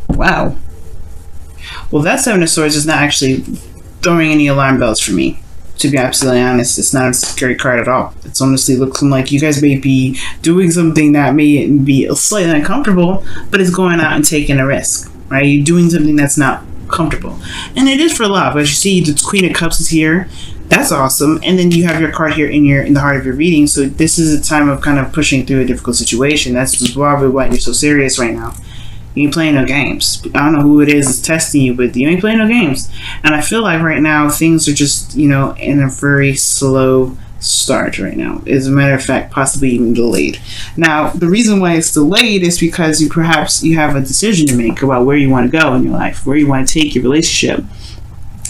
Wow. Well, that Seven of Swords is not actually throwing any alarm bells for me. To be absolutely honest, it's not a scary card at all. It's honestly looking like you guys may be doing something that may be slightly uncomfortable, but it's going out and taking a risk, right? You're doing something that's not comfortable. And it is for love. As you see, the Queen of Cups is here. That's awesome. And then you have your card here in the heart of your reading. So this is a time of kind of pushing through a difficult situation. That's probably why you're so serious right now. You ain't playing no games. I don't know who it is that's testing you, but you ain't playing no games. And I feel like right now things are just, in a very slow start right now. As a matter of fact, possibly even delayed. Now, the reason why it's delayed is because you have a decision to make about where you want to go in your life, where you want to take your relationship,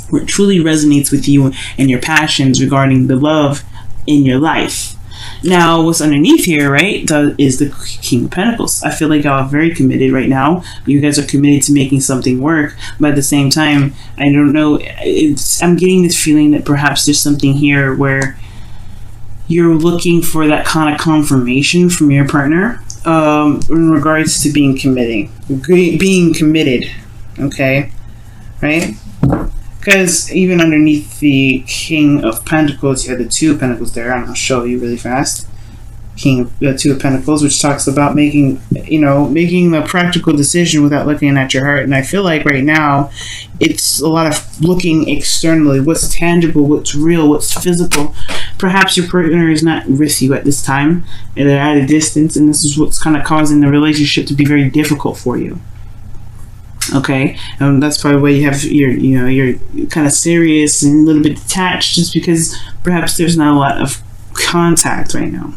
where it truly resonates with you and your passions regarding the love in your life. Now, what's underneath here, right, is the King of Pentacles. I feel like y'all are very committed right now. You guys are committed to making something work, but at the same time, I don't know, I'm getting this feeling that perhaps there's something here where you're looking for that kind of confirmation from your partner in regards to being committed, okay, right? Because even underneath the King of Pentacles, you have the Two of Pentacles there, and I'll show you really fast. Two of Pentacles, which talks about making the practical decision without looking at your heart. And I feel like right now, it's a lot of looking externally. What's tangible, what's real, what's physical. Perhaps your partner is not with you at this time, and they're at a distance, and this is what's kind of causing the relationship to be very difficult for you. Okay, that's probably why you have you're kind of serious and a little bit detached, just because perhaps there's not a lot of contact right now.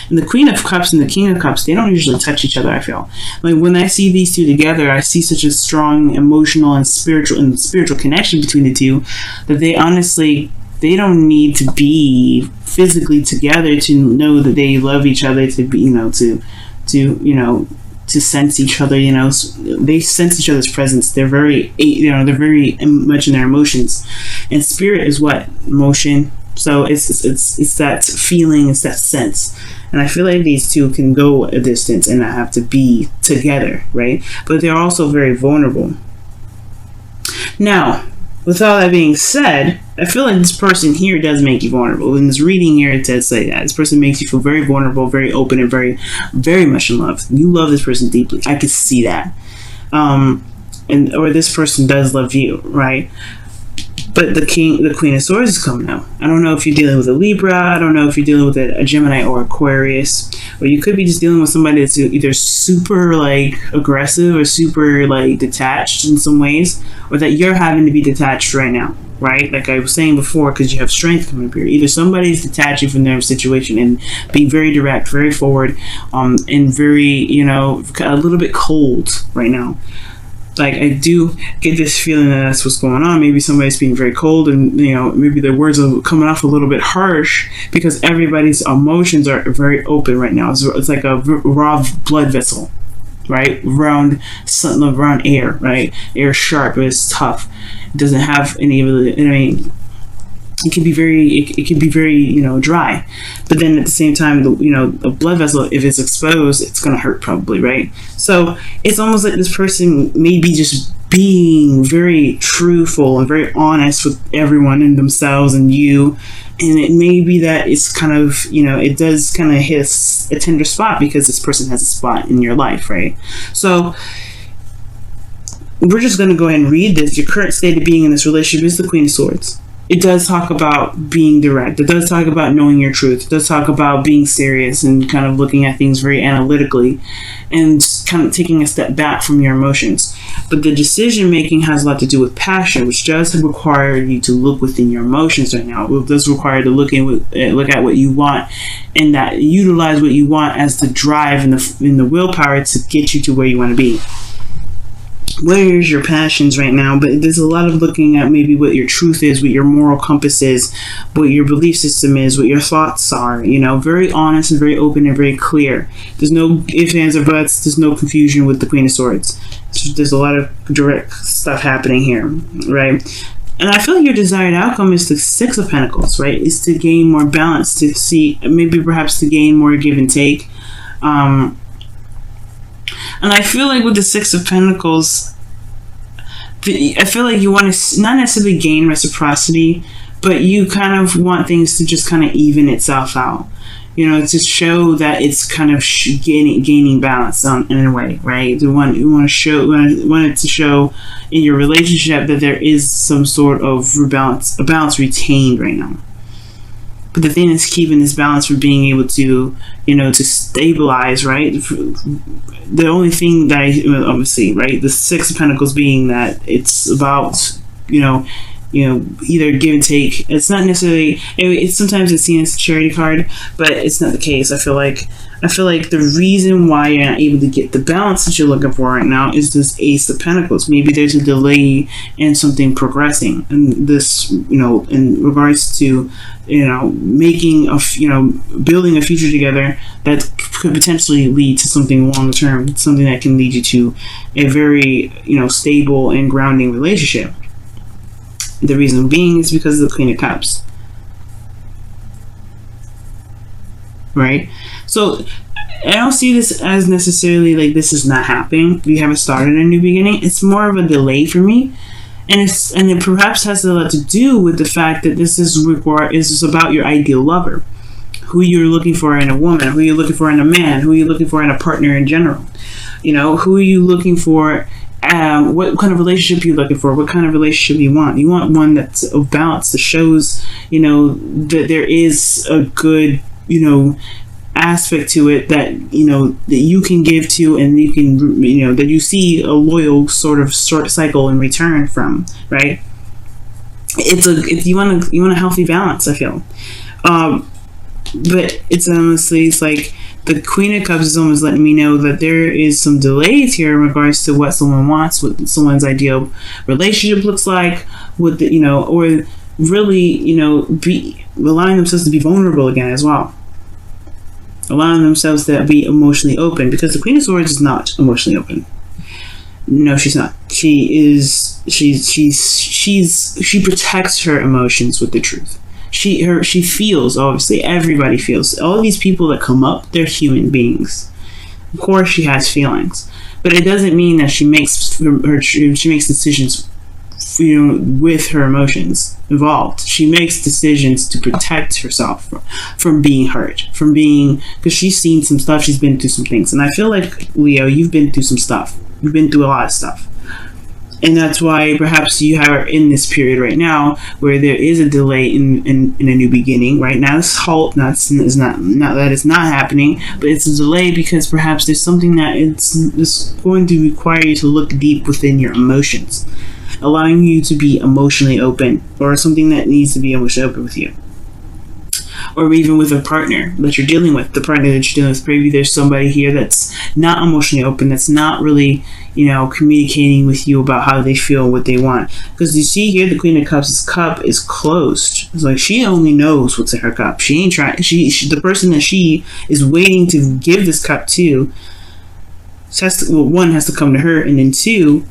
And the Queen of Cups and the King of Cups, they don't usually touch each other. I feel like when I see these two together, I see such a strong emotional and spiritual connection between the two that they don't need to be physically together to know that they love each other, to be to sense each other. They sense each other's presence. They're very much in their emotions, and spirit is what? Emotion. So it's that feeling, it's that sense. And I feel like these two can go a distance and not have to be together, right? But they're also very vulnerable. Now, with all that being said, I feel like this person here does make you vulnerable. In this reading here, it does say that. This person makes you feel very vulnerable, very open, and very, very much in love. You love this person deeply. I can see that. Or this person does love you, right? But the Queen of Swords is coming out. I don't know if you're dealing with a Libra. I don't know if you're dealing with a Gemini or Aquarius. Or you could be just dealing with somebody that's either super aggressive or super detached in some ways, or that you're having to be detached right now, right? Like I was saying before, because you have strength coming up here. Either somebody's detaching from their situation and being very direct, very forward, and very, a little bit cold right now. Like, I do get this feeling that that's what's going on. Maybe somebody's being very cold, and maybe their words are coming off a little bit harsh because everybody's emotions are very open right now. It's like a raw blood vessel, right? Around air, right? Air sharp, but it's tough. It doesn't have any of the. It can be very dry, but then at the same time, the blood vessel, if it's exposed, it's gonna hurt probably, right? So it's almost like this person may be just being very truthful and very honest with everyone and themselves and you, and it may be that it's kind of it does kind of hit a tender spot because this person has a spot in your life, right? So we're just gonna go ahead and read this. Your current state of being in this relationship is the Queen of Swords. It does talk about being direct. It does talk about knowing your truth. It does talk about being serious and kind of looking at things very analytically and kind of taking a step back from your emotions. But the decision making has a lot to do with passion, which does require you to look within your emotions right now. It does require to look at what you want, and that utilize what you want as the drive and the willpower to get you to where you want to be. Where's your passions right now? But there's a lot of looking at maybe what your truth is, what your moral compass is, what your belief system is, what your thoughts are. Very honest and very open and very clear. There's no ifs, ands, or buts. There's no confusion with the Queen of Swords. There's a lot of direct stuff happening here, right? And I feel like your desired outcome is the Six of Pentacles, right? Is to gain more balance, to see, maybe perhaps to gain more give and take. And I feel like with the Six of Pentacles, I feel like you want to not necessarily gain reciprocity, but you kind of want things to just kind of even itself out. You know, to show that it's kind of gaining balance in a way, right? You want to show, want it to show in your relationship that there is some sort of a balance retained right now. But the thing that's keeping this balance from being able to, you know, to stabilize, right? The only thing that obviously, right, the Six of Pentacles being that it's about, you know, either give and take. It's not necessarily. It's sometimes it's seen as a charity card, but it's not the case. I feel like the reason why you're not able to get the balance that you're looking for right now is this Ace of Pentacles. Maybe there's a delay in something progressing, and this, you know, in regards to, you know, making a, you know, building a future together that could potentially lead to something long term, something that can lead you to a very, you know, stable and grounding relationship. The reason being is because of the Queen of Cups. Right? So I don't see this as necessarily like this is not happening. We haven't started a new beginning. It's more of a delay for me. And it perhaps has a lot to do with the fact that this is about your ideal lover. Who you're looking for in a woman, who you're looking for in a man, who you're looking for in a partner in general. You know, who are you looking for? What kind of relationship you're looking for, what kind of relationship you want. You want one that's of balance, that shows, you know, that there is a good, you know, aspect to it that, you know, that you can give to, and you can, you know, that you see a loyal sort of cycle in return from, right? You want a healthy balance, I feel. But it's honestly, it's like the Queen of Cups is almost letting me know that there is some delays here in regards to what someone wants, what someone's ideal relationship looks like, what the, you know, or really, you know, be allowing themselves to be vulnerable again as well, allowing themselves to be emotionally open, because the Queen of Swords is not emotionally open. No, she's not. She protects her emotions with the truth. She feels, obviously, everybody feels. All these people that come up, they're human beings. Of course she has feelings. But it doesn't mean that she makes decisions, you know, with her emotions involved. She makes decisions to protect herself from being hurt, because she's seen some stuff, she's been through some things. And I feel like, Leo, you've been through some stuff. You've been through a lot of stuff. And that's why perhaps you are in this period right now where there is a delay in a new beginning. Right now, this halt is not that it's not happening, but it's a delay because perhaps there's something that it's going to require you to look deep within your emotions, allowing you to be emotionally open, or something that needs to be emotionally open with you. Or even with a partner that you're dealing with, maybe there's somebody here that's not emotionally open, that's not really, you know, communicating with you about how they feel, what they want. Because you see here, the Queen of Cups' cup is closed. It's like she only knows what's in her cup. She ain't trying. The person that she is waiting to give this cup to, one has to come to her, and then two,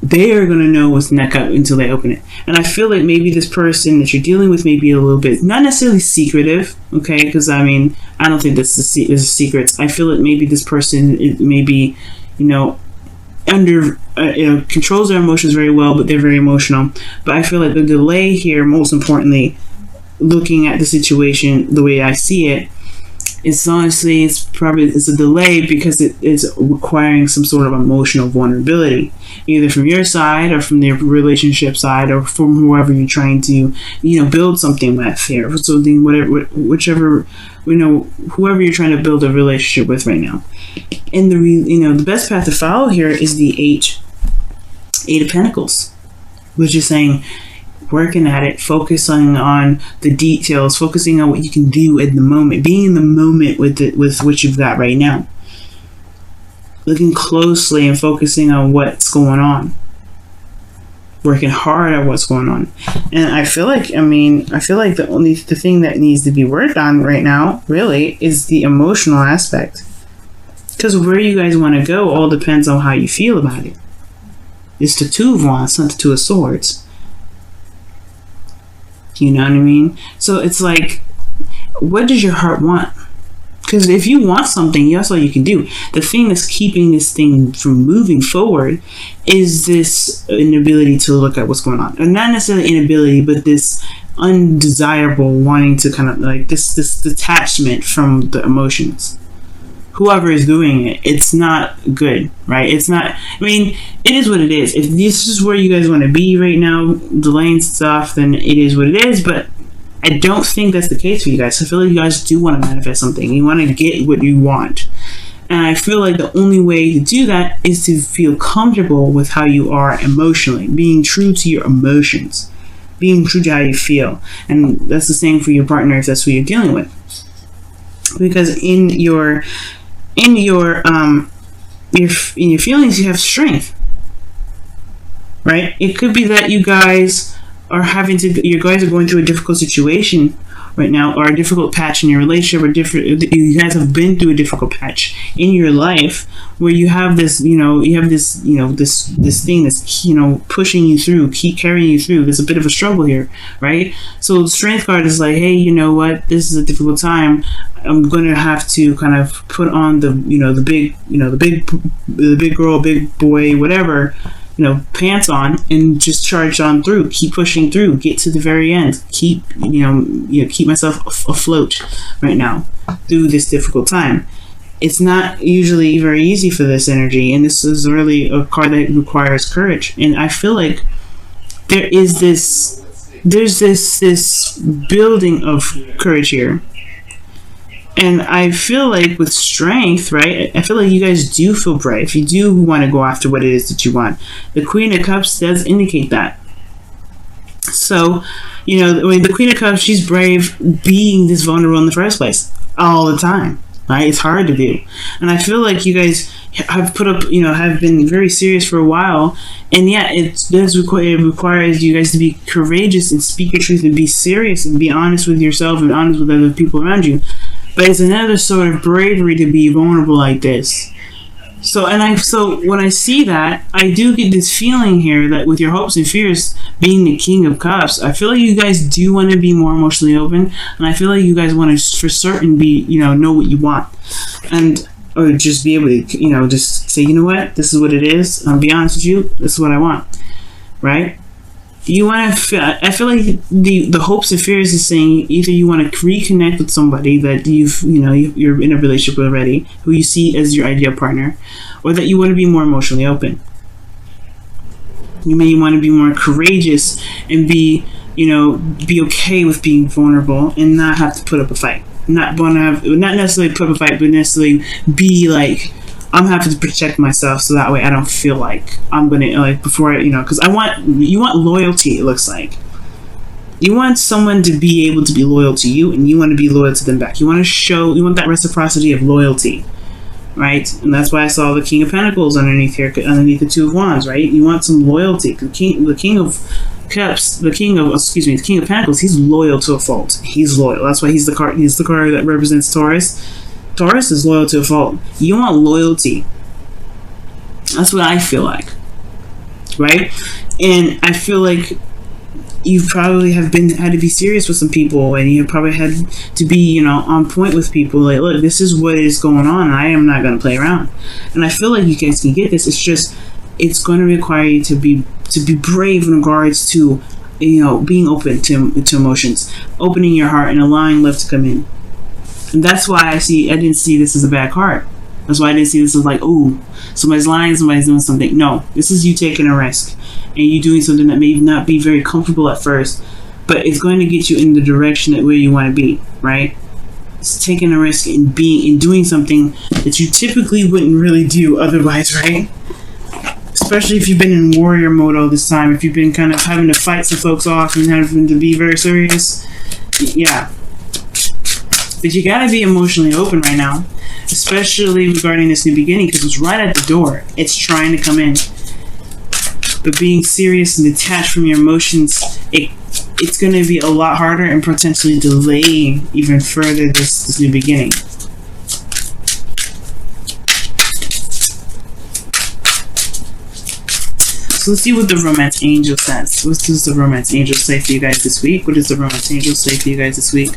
they are going to know what's in that cup until they open it. And I feel like maybe this person that you're dealing with may be a little bit, not necessarily secretive, okay? Because, I mean, I don't think this is secrets. I feel like maybe this person may be, you know, controls their emotions very well, but they're very emotional. But I feel like the delay here, most importantly, looking at the situation the way I see it, it's honestly, it's a delay because it is requiring some sort of emotional vulnerability, either from your side or from the relationship side or from whoever you're trying to, you know, build something with here, or something, whichever, you know, whoever you're trying to build a relationship with right now. And the best path to follow here is the Eight of Pentacles, which is saying, working at it, focusing on the details, focusing on what you can do in the moment, being in the moment with what you've got right now, looking closely and focusing on what's going on, working hard at what's going on. And I feel like the thing that needs to be worked on right now really is the emotional aspect, because where you guys want to go all depends on how you feel about it. It's the Two of Wands, not the Two of Swords. You know what I mean? So it's like, what does your heart want? Because if you want something, that's all you can do. The thing that's keeping this thing from moving forward is this inability to look at what's going on. And not necessarily inability, but this undesirable wanting to kind of like this detachment from the emotions. Whoever is doing it, it's not good, right? It's not, I mean, it is what it is. If this is where you guys want to be right now, delaying stuff, then it is what it is, but I don't think that's the case for you guys. I feel like you guys do want to manifest something. You want to get what you want. And I feel like the only way to do that is to feel comfortable with how you are emotionally, being true to your emotions, being true to how you feel. And that's the same for your partner if that's who you're dealing with. Because in your feelings, you have strength, right? It could be that you guys are you guys are going through a difficult situation right now, or a difficult patch in your relationship, or you guys have been through a difficult patch in your life where you have this, this thing that's, pushing you through, keep carrying you through. There's a bit of a struggle here, right? So the strength card is like, hey, you know what? This is a difficult time. I'm going to have to kind of put on the big girl, big boy, whatever, pants on, and just charge on through, keep pushing through, get to the very end, keep myself afloat right now through this difficult time. It's not usually very easy for this energy, and this is really a card that requires courage. And I feel like there's this building of courage here. And I feel like with strength, right, I feel like you guys do feel brave. You do want to go after what it is that you want. The Queen of Cups does indicate that. So, the Queen of Cups, she's brave being this vulnerable in the first place all the time, right? It's hard to do. And I feel like you guys have have been very serious for a while. And yeah, it requires you guys to be courageous and speak your truth and be serious and be honest with yourself and honest with other people around you. But it's another sort of bravery to be vulnerable like this. So when I see that, I do get this feeling here that with your hopes and fears being the King of Cups, I feel like you guys do want to be more emotionally open, and I feel like you guys want to for certain be, know what you want, or just be able to, just say, you know what, this is what it is. I'll be honest with you, this is what I want, right? You want to I feel like the hopes and fears is saying either you want to reconnect with somebody that you're in a relationship with already, who you see as your ideal partner, or that you want to be more emotionally open. You may want to be more courageous and be okay with being vulnerable and not have to put up a fight. Not necessarily put up a fight, but necessarily be like, I'm having to protect myself so that way I don't feel like I'm gonna because you want loyalty. It looks like you want someone to be able to be loyal to you, and you want to be loyal to them back. You want that reciprocity of loyalty, right? And that's why I saw the King of Pentacles underneath here, underneath the Two of Wands, right? You want some loyalty. The King of Cups, the King of Pentacles, he's loyal to a fault. He's loyal. That's why he's the card that represents Taurus. Taurus is loyal to a fault. You want loyalty. That's what I feel like, right? And I feel like you probably had to be serious with some people, and you probably had to be, on point with people. Like, look, this is what is going on. I am not going to play around. And I feel like you guys can get this. It's just, it's going to require you to be brave in regards to, being open to emotions, opening your heart and allowing love to come in. And that's why I didn't see this as a bad card. That's why I didn't see this as like, oh, somebody's lying, somebody's doing something. No, this is you taking a risk, and you doing something that may not be very comfortable at first, but it's going to get you in the direction that where you want to be, right? It's taking a risk and doing something that you typically wouldn't really do otherwise, right? Especially if you've been in warrior mode all this time, if you've been kind of having to fight some folks off and having to be very serious, yeah. But you gotta be emotionally open right now, especially regarding this new beginning, because it's right at the door. It's trying to come in. But being serious and detached from your emotions, it's going to be a lot harder and potentially delay even further this new beginning. So let's see what the Romance Angel says. What does the Romance Angel say for you guys this week? What does the Romance Angel say for you guys this week?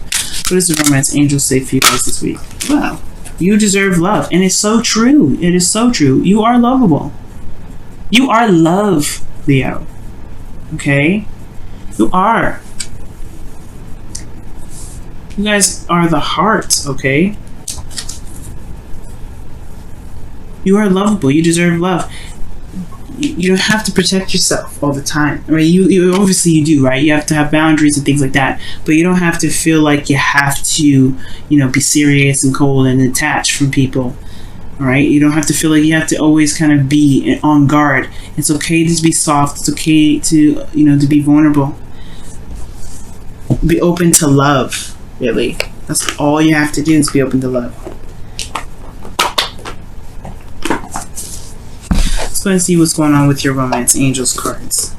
What does the romance angel say for you guys this week? Wow. You deserve love. And it's so true. It is so true. You are lovable. You are love, Leo. Okay? You are. You guys are the heart, okay? You are lovable. You deserve love. You don't have to protect yourself all the time. I mean, you obviously you do, right? You have to have boundaries and things like that. But you don't have to feel like you have to, be serious and cold and detached from people. All right? You don't have to feel like you have to always kind of be on guard. It's okay to be soft. It's okay to, to be vulnerable. Be open to love, really. That's all you have to do is be open to love. Let's go and see what's going on with your romance angels cards.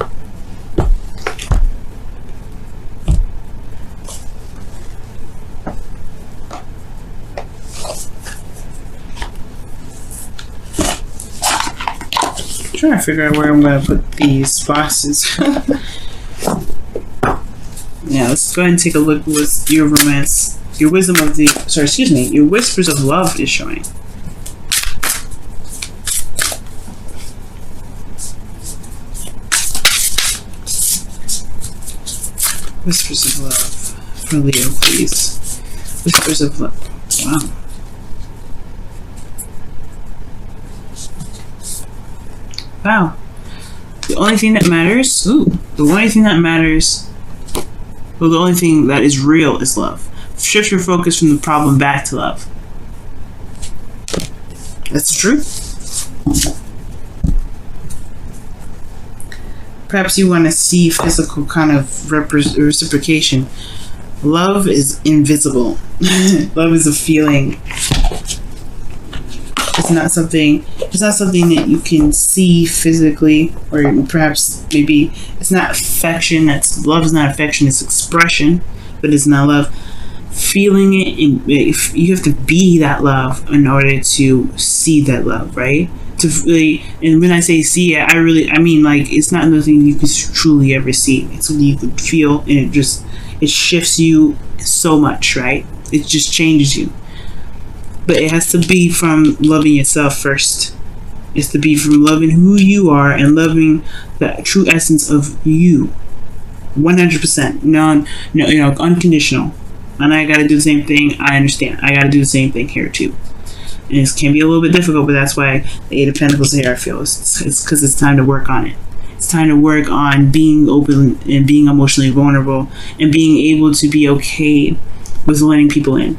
I'm trying to figure out where I'm going to put these boxes. Yeah, let's go ahead and take a look with your romance. Your wisdom of the... Sorry, excuse me. Your whispers of love is showing. Whispers of love for Leo, please. Whispers of love. Wow. Wow. The only thing that matters... the only thing that matters... Well, the only thing that is real is love. Shift your focus from the problem back to love. That's true. Perhaps you want to see physical kind of reciprocation. Love is invisible. Love is a feeling. It's not something that you can see physically, or perhaps maybe it's not affection. Love is not affection, it's expression, but it's not love. Feeling it, you have to be that love in order to see that love, right? To really, and when I say see it, I mean like it's not nothing you can truly ever see. It's something you can feel, and it shifts you so much, right? It just changes you. But it has to be from loving yourself first. It's to be from loving who you are and loving the true essence of you. 100%. Unconditional. And I gotta do the same thing. I understand. I gotta do the same thing here too. And it can be a little bit difficult, but that's why the Eight of Pentacles here, I feel. It's because it's time to work on it. It's time to work on being open and being emotionally vulnerable and being able to be okay with letting people in.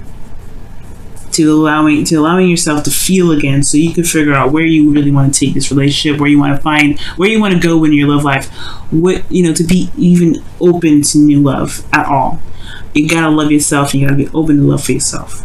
To allowing yourself to feel again, so you can figure out where you really want to take this relationship, where you want to go in your love life, to be even open to new love at all. You gotta love yourself, and you gotta be open to love for yourself.